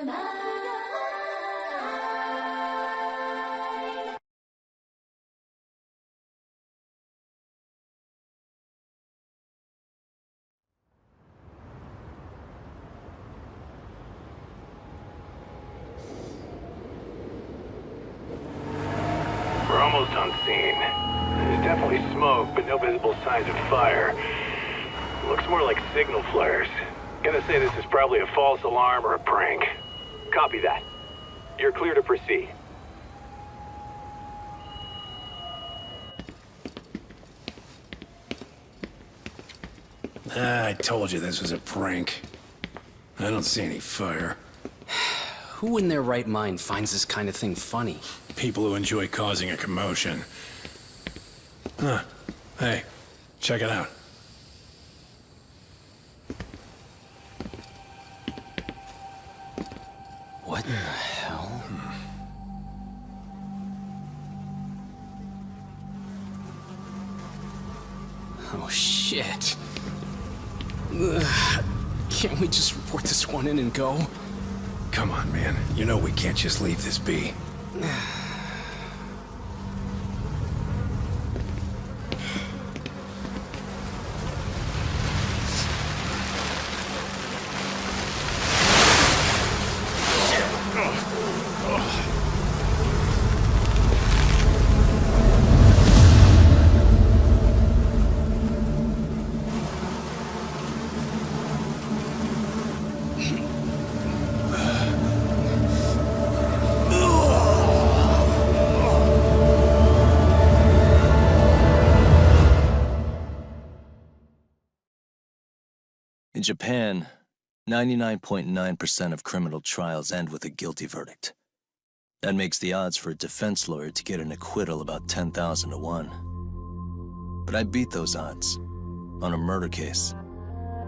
We're almost on scene. There's definitely smoke, but no visible signs of fire. Looks more like signal flares. Gonna say this is probably a false alarm or a prank. Copy that. You're clear to proceed. I told you this was a prank. I don't see any fire. Who in their right mind finds this kind of thing funny? People who enjoy causing a commotion. Huh. Hey, check it out. What in the hell? Oh, shit. Ugh. Can't we just report this one in and go? Come on, man. You know we can't just leave this be. In Japan, 99.9% of criminal trials end with a guilty verdict. That makes the odds for a defense lawyer to get an acquittal about 10,000 to 1. But I beat those odds on a murder case.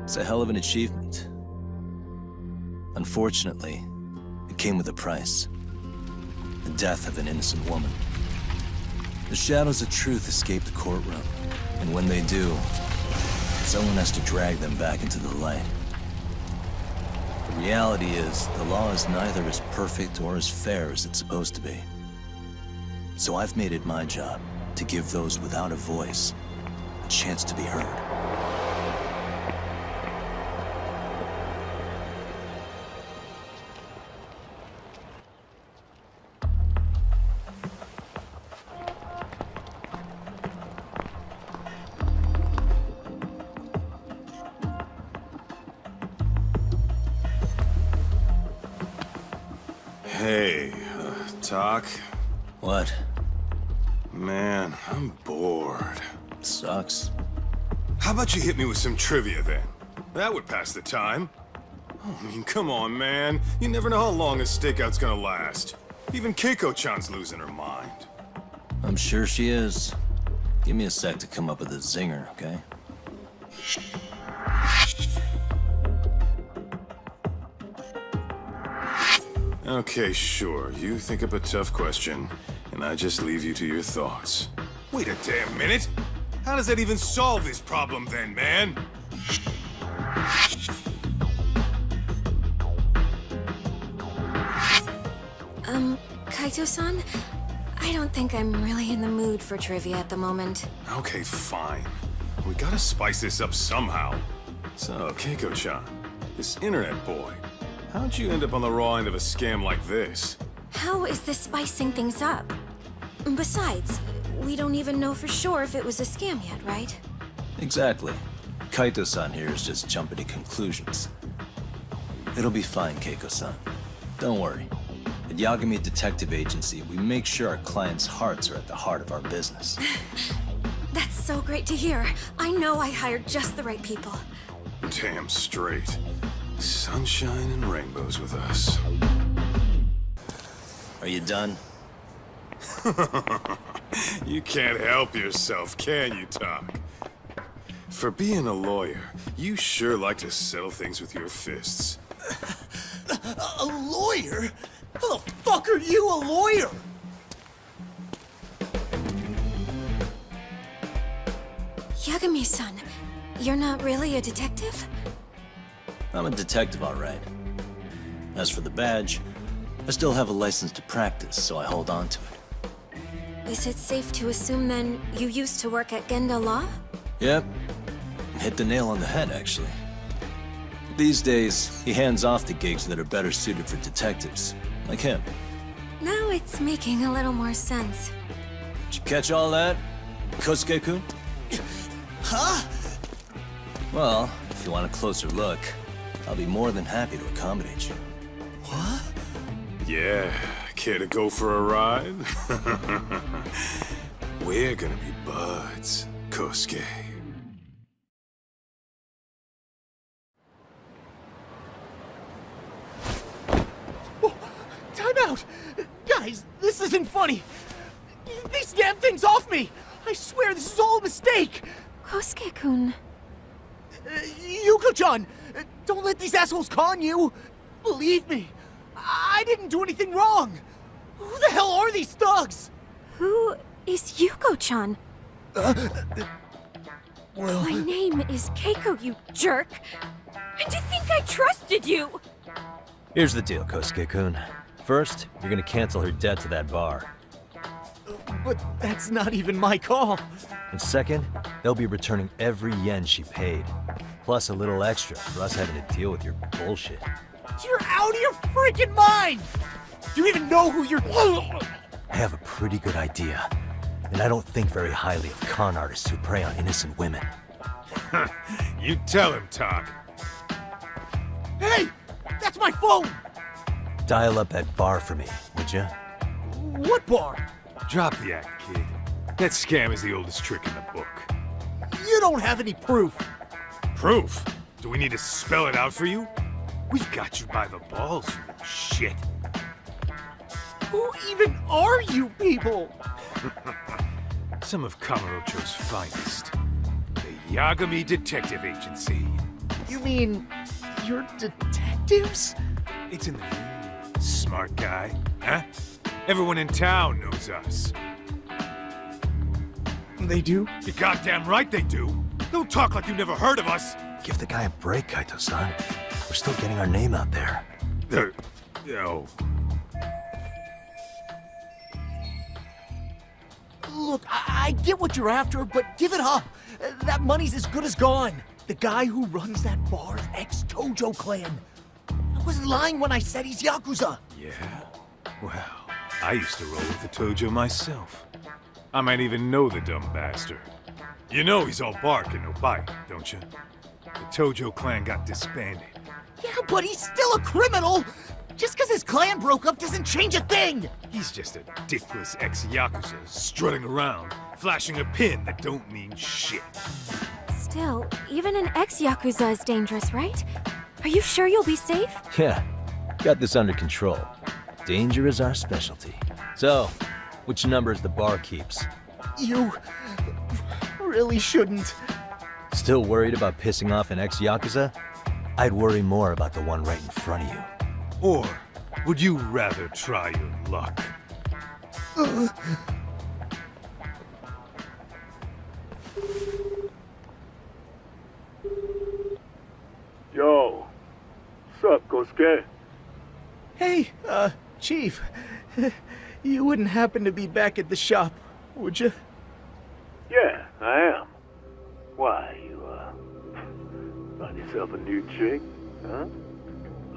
It's a hell of an achievement. Unfortunately, it came with a price. The death of an innocent woman. The shadows of truth escape the courtroom, and when they do, someone has to drag them back into the light. The reality is, the law is neither as perfect or as fair as it's supposed to be. So I've made it my job to give those without a voice a chance to be heard. Hey, Doc? What? Man, I'm bored. Sucks. How about you hit me with some trivia then? That would pass the time. Oh, I mean, come on, man. You never know how long a stakeout's gonna last. Even Keiko-chan's losing her mind. I'm sure she is. Give me a sec to come up with a zinger, okay? Okay, sure. You think up a tough question, and I just leave you to your thoughts. Wait a damn minute! How does that even solve this problem then, man? Kaito-san? I don't think I'm really in the mood for trivia at the moment. Okay, fine. We gotta spice this up somehow. So, Keiko-chan, this internet boy, how'd you end up on the raw end of a scam like this? How is this spicing things up? Besides, we don't even know for sure if it was a scam yet, right? Exactly. Kaito-san here is just jumping to conclusions. It'll be fine, Keiko-san. Don't worry. At Yagami Detective Agency, we make sure our clients' hearts are at the heart of our business. That's so great to hear. I know I hired just the right people. Damn straight. Sunshine and rainbows with us. Are you done? You can't help yourself, can you, Doc? For being a lawyer, you sure like to settle things with your fists. A lawyer? How the fuck are you a lawyer? Yagami-san, you're not really a detective? I'm a detective, all right. As for the badge, I still have a license to practice, so I hold on to it. Is it safe to assume then you used to work at Genda Law? Yep. Hit the nail on the head, actually. These days, he hands off to gigs that are better suited for detectives, like him. Now it's making a little more sense. Did you catch all that, Kosuke-kun? Huh? Well, if you want a closer look, I'll be more than happy to accommodate you. What? Yeah, care to go for a ride? We're gonna be buds, Kosuke. Oh, time out! Guys, this isn't funny! These damn things off me! I swear this is all a mistake! Kosuke-kun. Yuko-chan! Don't let these assholes con you! Believe me, I didn't do anything wrong! Who the hell are these thugs? Who is Yuko-chan? Well... My name is Keiko, you jerk! And to think I trusted you! Here's the deal, Kosuke-kun. First, you're gonna cancel her debt to that bar. But that's not even my call. And second, they'll be returning every yen she paid. Plus a little extra for us having to deal with your bullshit. You're out of your freaking mind! Do you even know who you're... I have a pretty good idea. And I don't think very highly of con artists who prey on innocent women. You tell him, Tak. Hey! That's my phone! Dial up that bar for me, would ya? What bar? Drop the act, kid. That scam is the oldest trick in the book. You don't have any proof. Proof? Do we need to spell it out for you? We've got you by the balls, you shit. Who even are you people? Some of Kamurocho's finest. The Yagami Detective Agency. You mean... you're detectives? It's in the name. Smart guy, huh? Everyone in town knows us. They do? You're goddamn right they do. Don't talk like you never heard of us. Give the guy a break, Kaito-san. We're still getting our name out there. Oh. Look, I get what you're after, but give it up. That money's as good as gone. The guy who runs that bar's ex-Tojo clan. I wasn't lying when I said he's Yakuza. Yeah? Well, I used to roll with the Tojo myself. I might even know the dumb bastard. You know he's all bark and no bite, don't you? The Tojo clan got disbanded. Yeah, but he's still a criminal! Just because his clan broke up doesn't change a thing! He's just a dickless ex-Yakuza strutting around, flashing a pin that don't mean shit. Still, even an ex-Yakuza is dangerous, right? Are you sure you'll be safe? Yeah, got this under control. Danger is our specialty. So, which numbers the bar keeps? You... really shouldn't. Still worried about pissing off an ex-Yakuza? I'd worry more about the one right in front of you. Or would you rather try your luck? Yo, what's up, Kosuke? Hey, Chief. You wouldn't happen to be back at the shop, would you? Yeah, I am. Why, you, find yourself a new chick, huh?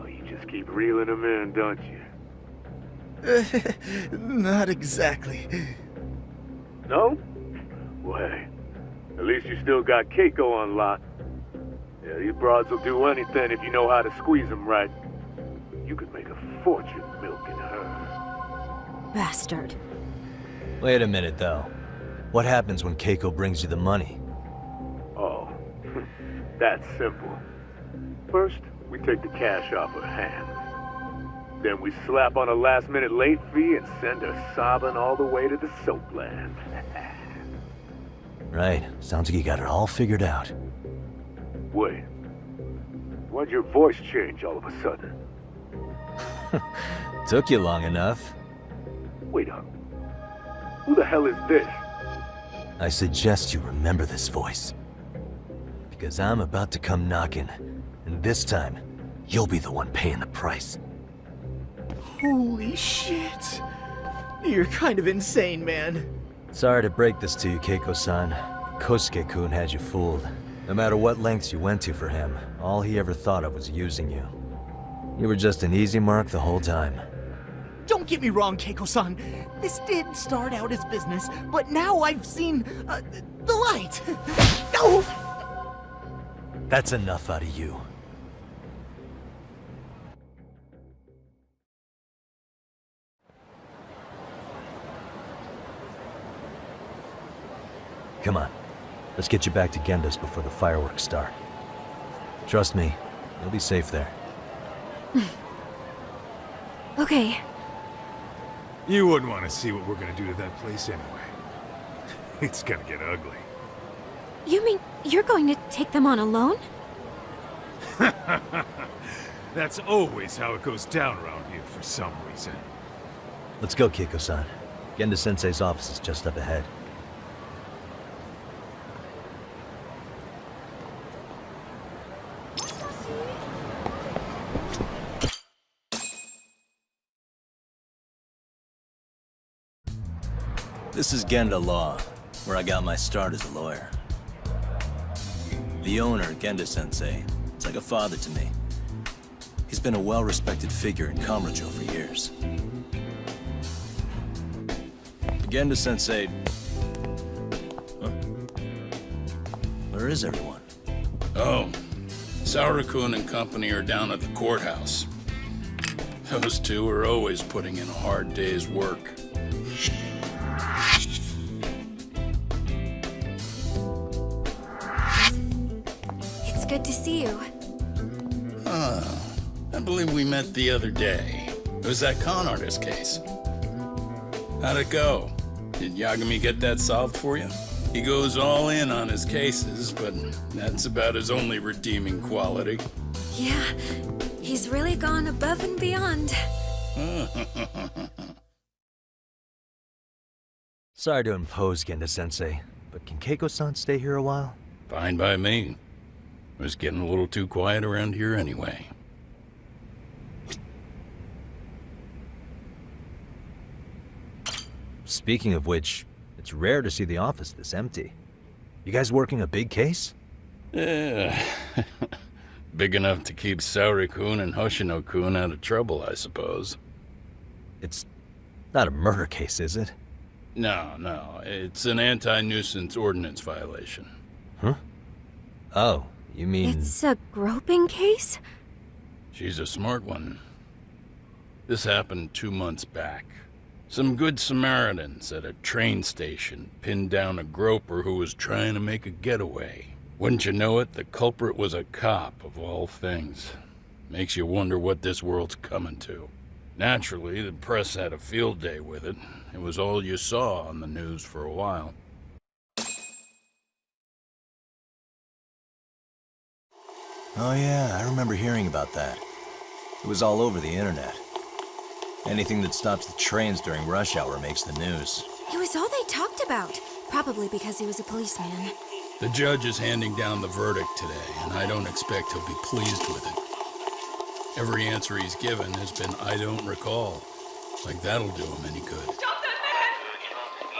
Oh, you just keep reeling them in, don't you? Not exactly. No? Well, hey, at least you still got Keiko on lock. Yeah, these broads will do anything if you know how to squeeze them right. You could make a fortune milking her. Bastard. Wait a minute, though. What happens when Keiko brings you the money? Oh, that's simple. First, we take the cash off her hand. Then we slap on a last-minute late fee and send her sobbing all the way to the soapland. Right. Sounds like you got it all figured out. Wait. Why'd your voice change all of a sudden? Took you long enough. Wait up. Who the hell is this? I suggest you remember this voice. Because I'm about to come knocking. And this time, you'll be the one paying the price. Holy shit. You're kind of insane, man. Sorry to break this to you, Keiko-san. Kosuke-kun had you fooled. No matter what lengths you went to for him, all he ever thought of was using you. You were just an easy mark the whole time. Don't get me wrong, Keiko-san. This did start out as business, but now I've seen the light. No! That's enough out of you. Come on. Let's get you back to Genda's before the fireworks start. Trust me, you'll be safe there. Okay. You wouldn't want to see what we're gonna do to that place anyway. It's gonna get ugly. You mean you're going to take them on alone? That's always how it goes down around here for some reason. Let's go, Keiko-san. Genda-sensei's office is just up ahead. This is Genda Law, where I got my start as a lawyer. The owner, Genda-sensei, is like a father to me. He's been a well-respected figure in Kamurocho for years. Genda-sensei... Huh? Where is everyone? Oh, Masaharu and company are down at the courthouse. Those two are always putting in a hard day's work. It's good to see you. I believe we met the other day. It was that con artist case. How'd it go? Did Yagami get that solved for you? He goes all in on his cases, but that's about his only redeeming quality. Yeah, he's really gone above and beyond. Sorry to impose, Genda-sensei, but can Keiko-san stay here a while? Fine by me. It was getting a little too quiet around here anyway. Speaking of which, it's rare to see the office this empty. You guys working a big case? Yeah. Big enough to keep Saori-kun and Hoshino-kun out of trouble, I suppose. It's not a murder case, is it? No. It's an anti-nuisance ordinance violation. Huh? Oh, you mean... It's a groping case? She's a smart one. This happened 2 months back. Some good Samaritans at a train station pinned down a groper who was trying to make a getaway. Wouldn't you know it, the culprit was a cop, of all things. Makes you wonder what this world's coming to. Naturally, the press had a field day with it. It was all you saw on the news for a while. Oh yeah, I remember hearing about that. It was all over the internet. Anything that stops the trains during rush hour makes the news. It was all they talked about. Probably because he was a policeman. The judge is handing down the verdict today, and I don't expect he'll be pleased with it. Every answer he's given has been, I don't recall. Like that'll do him any good. Stop that man!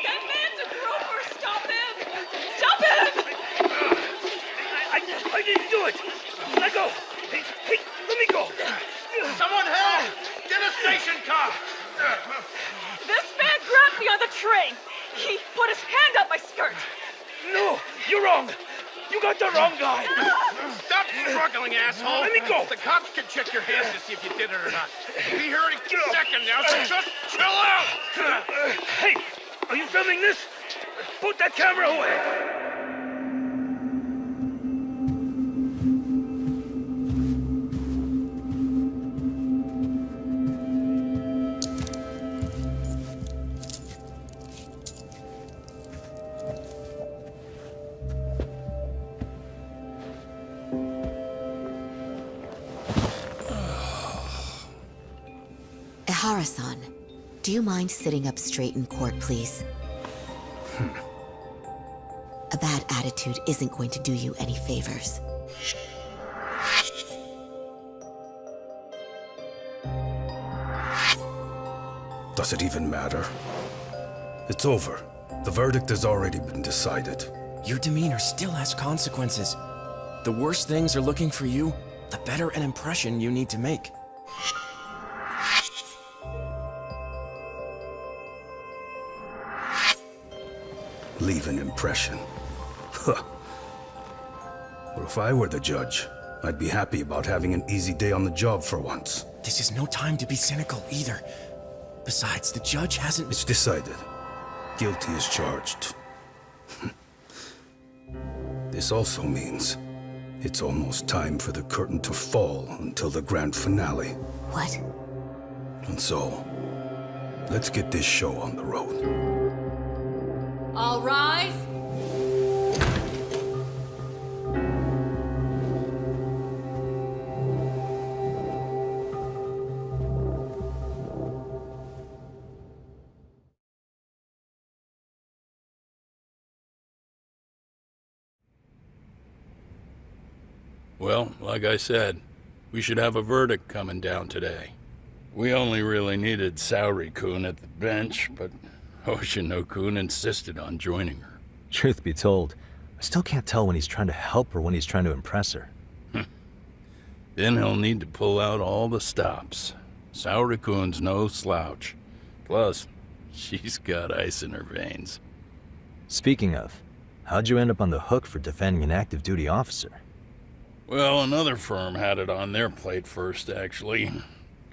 That man's a groper! Stop him! Stop him! I didn't do it! Let go! Hey, let me go! Someone help! Get a station car! This man grabbed me on the train! He put his hand up my skirt! No! You're wrong! You got the wrong guy! Stop struggling, asshole! Let me go! The cops can check your hands to see if you did it or not. Be here any second now, so just chill out! Hey! Are you filming this? Put that camera away! Ihara-san, do you mind sitting up straight in court, please? A bad attitude isn't going to do you any favors. Does it even matter? It's over. The verdict has already been decided. Your demeanor still has consequences. The worse things are looking for you, the better an impression you need to make. Leave an impression. Huh. Well, if I were the judge, I'd be happy about having an easy day on the job for once. This is no time to be cynical either. Besides, the judge hasn't... It's decided. Guilty is charged. This also means it's almost time for the curtain to fall until the grand finale. What? And so, let's get this show on the road. All rise. Well, like I said, we should have a verdict coming down today. We only really needed Saori-kun at the bench, but Hoshino-kun insisted on joining her. Truth be told, I still can't tell when he's trying to help or when he's trying to impress her. Then he'll need to pull out all the stops. Saori-kun's no slouch. Plus, she's got ice in her veins. Speaking of, how'd you end up on the hook for defending an active duty officer? Well, another firm had it on their plate first, actually.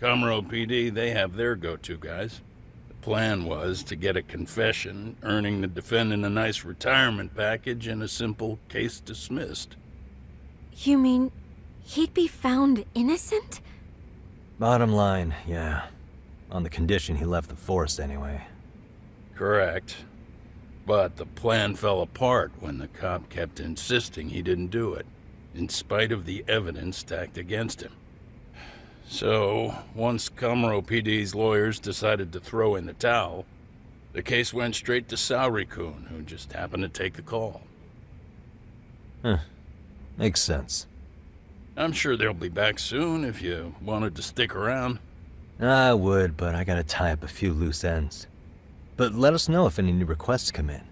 Kamuro PD, they have their go-to guys. The plan was to get a confession, earning the defendant a nice retirement package and a simple case dismissed. You mean he'd be found innocent? Bottom line, yeah. On the condition he left the force anyway. Correct. But the plan fell apart when the cop kept insisting he didn't do it, in spite of the evidence stacked against him. So, once Kamuro PD's lawyers decided to throw in the towel, the case went straight to Saori-kun, who just happened to take the call. Huh. Makes sense. I'm sure they'll be back soon if you wanted to stick around. I would, but I gotta tie up a few loose ends. But let us know if any new requests come in.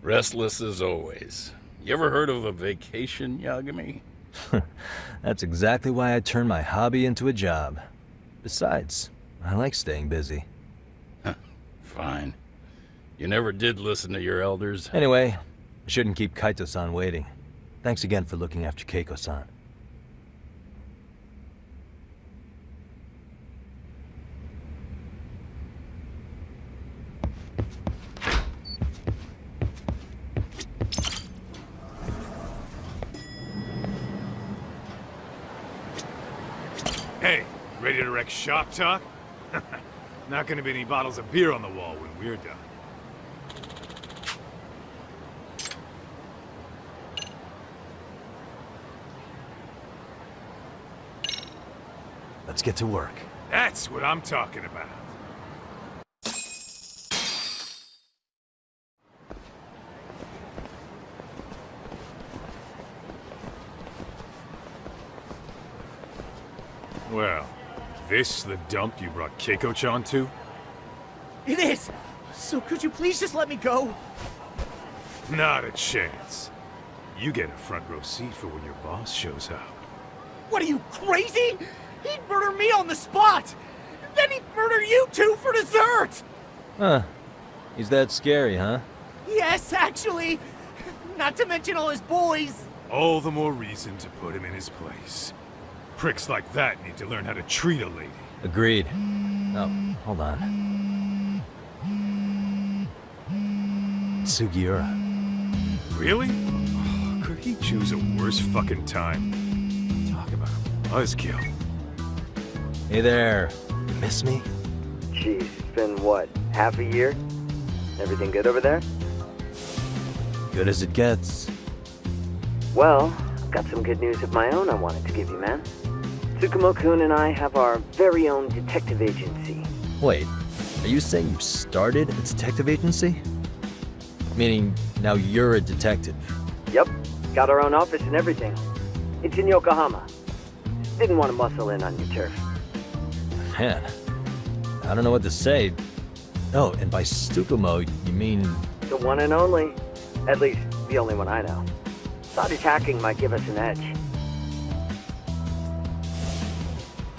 Restless as always. You ever heard of a vacation, Yagami? That's exactly why I turned my hobby into a job. Besides, I like staying busy. Fine. You never did listen to your elders. Anyway, I shouldn't keep Kaito-san waiting. Thanks again for looking after Keiko-san. Hey, ready to wreck shop talk? Not gonna be any bottles of beer on the wall when we're done. Let's get to work. That's what I'm talking about. Well, this the dump you brought Keiko-chan to? It is! So could you please just let me go? Not a chance. You get a front row seat for when your boss shows up. What are you, crazy? He'd murder me on the spot! Then he'd murder you two for dessert! Huh. He's that scary, huh? Yes, actually. Not to mention all his boys. All the more reason to put him in his place. Pricks like that need to learn how to treat a lady. Agreed. Oh, hold on. Sugiura. Really? Oh, could he choose a worse fucking time? Talk about a buzzkill. Hey there. You miss me? Jeez, it's been what, half a year? Everything good over there? Good as it gets. Well, I've got some good news of my own I wanted to give you, man. Tsukumo-kun and I have our very own detective agency. Wait, are you saying you started a detective agency? Meaning, now you're a detective? Yep, got our own office and everything. It's in Yokohama. Didn't want to muscle in on your turf. Man, I don't know what to say. Oh, and by Tsukumo, you mean... The one and only. At least, the only one I know. Thought his hacking might give us an edge.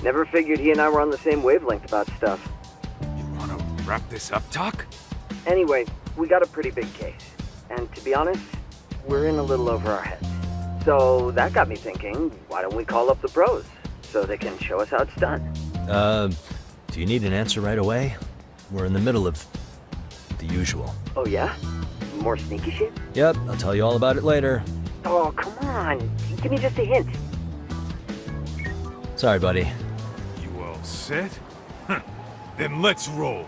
Never figured he and I were on the same wavelength about stuff. You wanna wrap this up, Doc? Anyway, we got a pretty big case. And to be honest, we're in a little over our heads. So that got me thinking, why don't we call up the pros? So they can show us how it's done. Do you need an answer right away? We're in the middle of the usual. Oh yeah? More sneaky shit? Yep, I'll tell you all about it later. Oh, come on. Give me just a hint. Sorry, buddy. You all set? Then let's roll.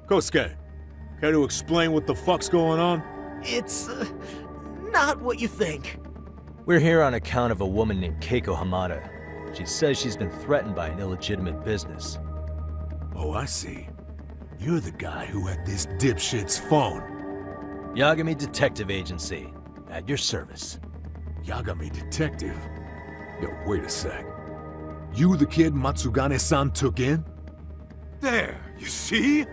Kosuke, care to explain what the fuck's going on? It's, not what you think. We're here on account of a woman named Keiko Hamada. She says she's been threatened by an illegitimate business. Oh, I see. You're the guy who had this dipshit's phone. Yagami Detective Agency. At your service. Yagami Detective? Yo, wait a sec. You the kid Matsugane-san took in? There, you see?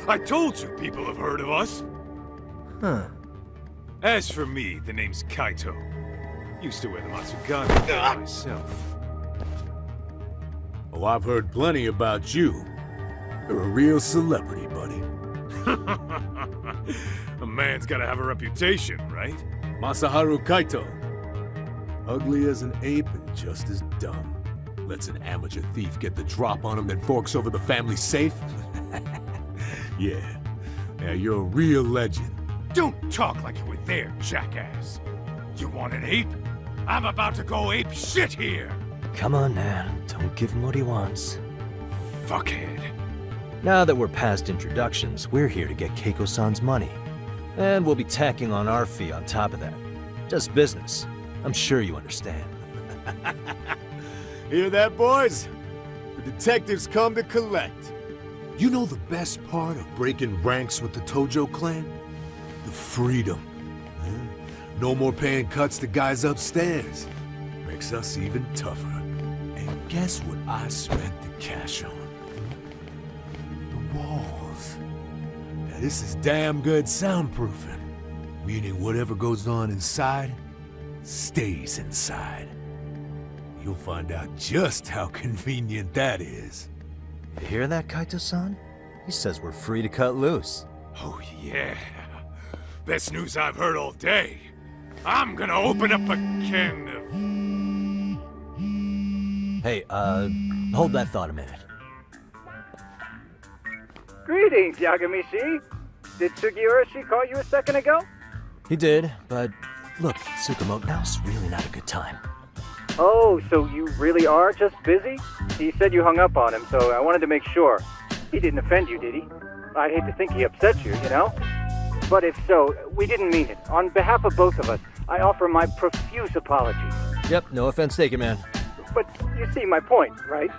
I told you people have heard of us. Huh. As for me, the name's Kaito. Used to wear the Matsugane myself. Oh, I've heard plenty about you. You're a real celebrity, buddy. A man's gotta have a reputation, right? Masaharu Kaito. Ugly as an ape and just as dumb. Lets an amateur thief get the drop on him, then forks over the family safe? Yeah, you're a real legend. Don't talk like you were there, jackass. You want an ape? I'm about to go ape shit here! Come on now, don't give him what he wants. Fuckhead. Now that we're past introductions, we're here to get Keiko-san's money. And we'll be tacking on our fee on top of that. Just business. I'm sure you understand. Hear that, boys? The detectives come to collect. You know the best part of breaking ranks with the Tojo clan? The freedom. No more paying cuts to guys upstairs. Makes us even tougher. And guess what I spent the cash on? The walls. Now this is damn good soundproofing. Meaning whatever goes on inside, stays inside. You'll find out just how convenient that is. You hear that, Kaito-san? He says we're free to cut loose. Oh yeah. Best news I've heard all day. I'm gonna open up a can of... Hey, hold that thought a minute. Greetings, Yagami-shi. Did Sugiura-shi call you a second ago? He did, but look, Tsukumo, now's really not a good time. Oh, so you really are just busy? He said you hung up on him, so I wanted to make sure. He didn't offend you, did he? I'd hate to think he upset you, you know? But if so, we didn't mean it. On behalf of both of us, I offer my profuse apologies. Yep, no offense taken, man. But you see my point, right?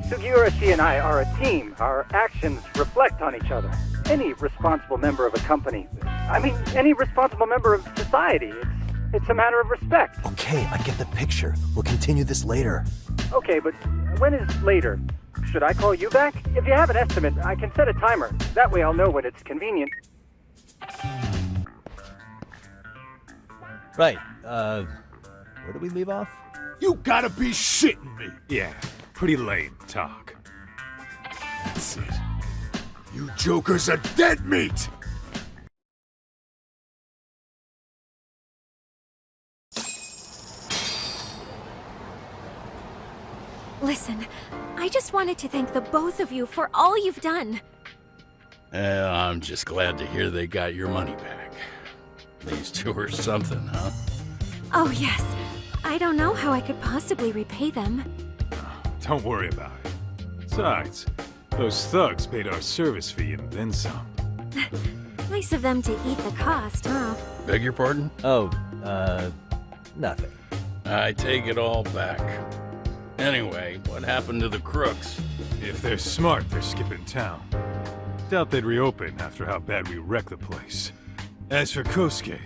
Sugiura-shi and I are a team. Our actions reflect on each other. Any responsible member of a company, any responsible member of society, it's a matter of respect. Okay, I get the picture. We'll continue this later. Okay, but when is later? Should I call you back? If you have an estimate, I can set a timer. That way I'll know when it's convenient. Right, where do we leave off? You gotta be shitting me! Yeah, pretty lame talk. That's it. You jokers are dead meat! Listen, I just wanted to thank the both of you for all you've done. I'm just glad to hear they got your money back. These two are something, huh? Oh, yes. I don't know how I could possibly repay them. Don't worry about it. Besides, those thugs paid our service fee and then some. Nice of them to eat the cost, huh? Beg your pardon? Oh, nothing. I take it all back. Anyway, what happened to the crooks? If they're smart, they're skipping town. Doubt they'd reopen after how bad we wrecked the place. As for Kosuke,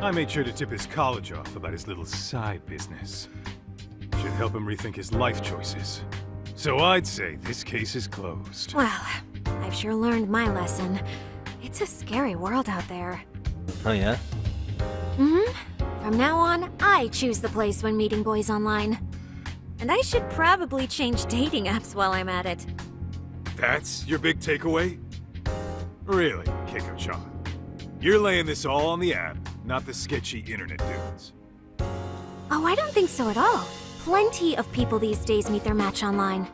I made sure to tip his college off about his little side business. Should help him rethink his life choices. So I'd say this case is closed. Well, I've sure learned my lesson. It's a scary world out there. Oh yeah? Mm-hmm. From now on, I choose the place when meeting boys online. And I should probably change dating apps while I'm at it. That's your big takeaway? Really, Keiko-chan? You're laying this all on the app, not the sketchy internet dudes. Oh, I don't think so at all. Plenty of people these days meet their match online.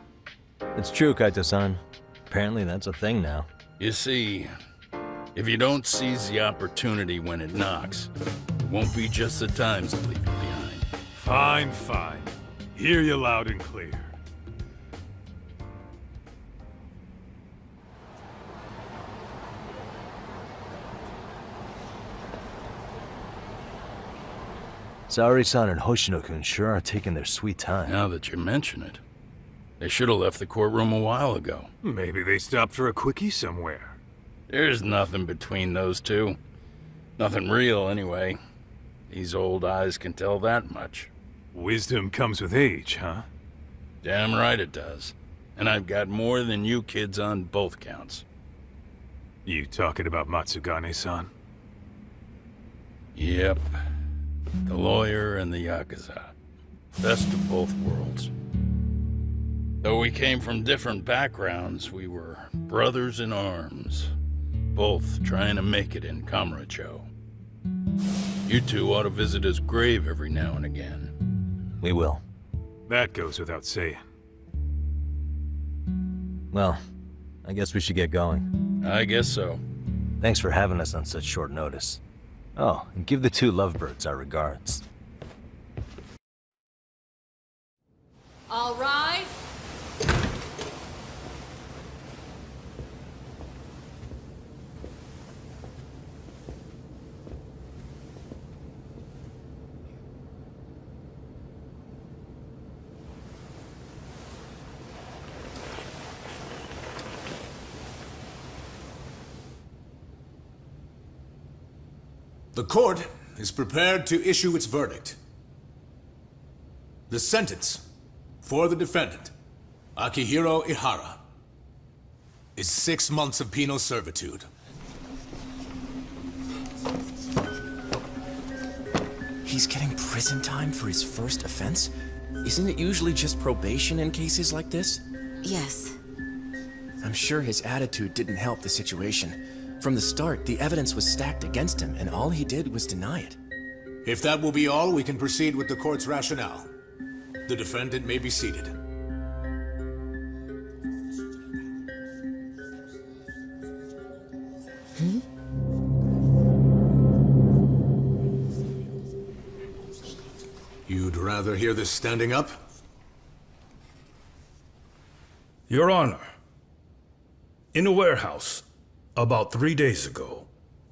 It's true, Kaito-san. Apparently that's a thing now. You see, if you don't seize the opportunity when it knocks, it won't be just the times that leave you behind. Fine, fine. Hear you loud and clear. Saori-san and Hoshino-kun sure are taking their sweet time. Now that you mention it, they should have left the courtroom a while ago. Maybe they stopped for a quickie somewhere. There's nothing between those two. Nothing real, anyway. These old eyes can tell that much. Wisdom comes with age, huh? Damn right it does. And I've got more than you kids on both counts. You talking about Matsugane-san? Yep. The lawyer and the Yakuza. Best of both worlds. Though we came from different backgrounds, we were brothers in arms. Both trying to make it in Kamurocho. You two ought to visit his grave every now and again. We will. That goes without saying. Well, I guess we should get going. I guess so. Thanks for having us on such short notice. Oh, and give the two lovebirds our regards. All rise. The court is prepared to issue its verdict. The sentence for the defendant, Akihiro Ihara, is 6 months of penal servitude. He's getting prison time for his first offense? Isn't it usually just probation in cases like this? Yes. I'm sure his attitude didn't help the situation. From the start, the evidence was stacked against him, and all he did was deny it. If that will be all, we can proceed with the court's rationale. The defendant may be seated. You'd rather hear this standing up? Your Honor, in a warehouse, about 3 days ago,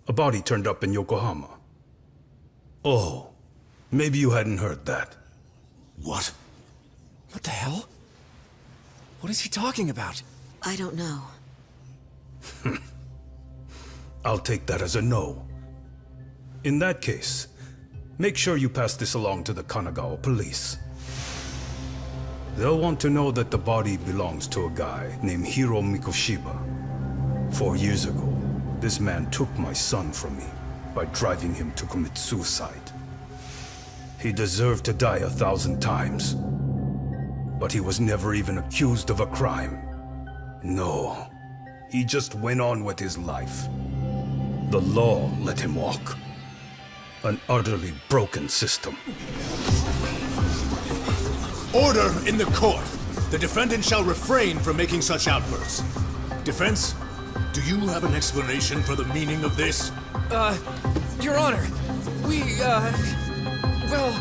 a body turned up in Yokohama. Oh, maybe you hadn't heard that. What? What the hell? What is he talking about? I don't know. I'll take that as a no. In that case, make sure you pass this along to the Kanagawa police. They'll want to know that the body belongs to a guy named Hiro Mikoshiba. 4 years ago, this man took my son from me by driving him to commit suicide. He deserved to die 1,000 times, but he was never even accused of a crime. No, he just went on with his life. The law let him walk. An utterly broken system. Order in the court! The defendant shall refrain from making such outbursts. Defense? Do you have an explanation for the meaning of this? Your Honor, well,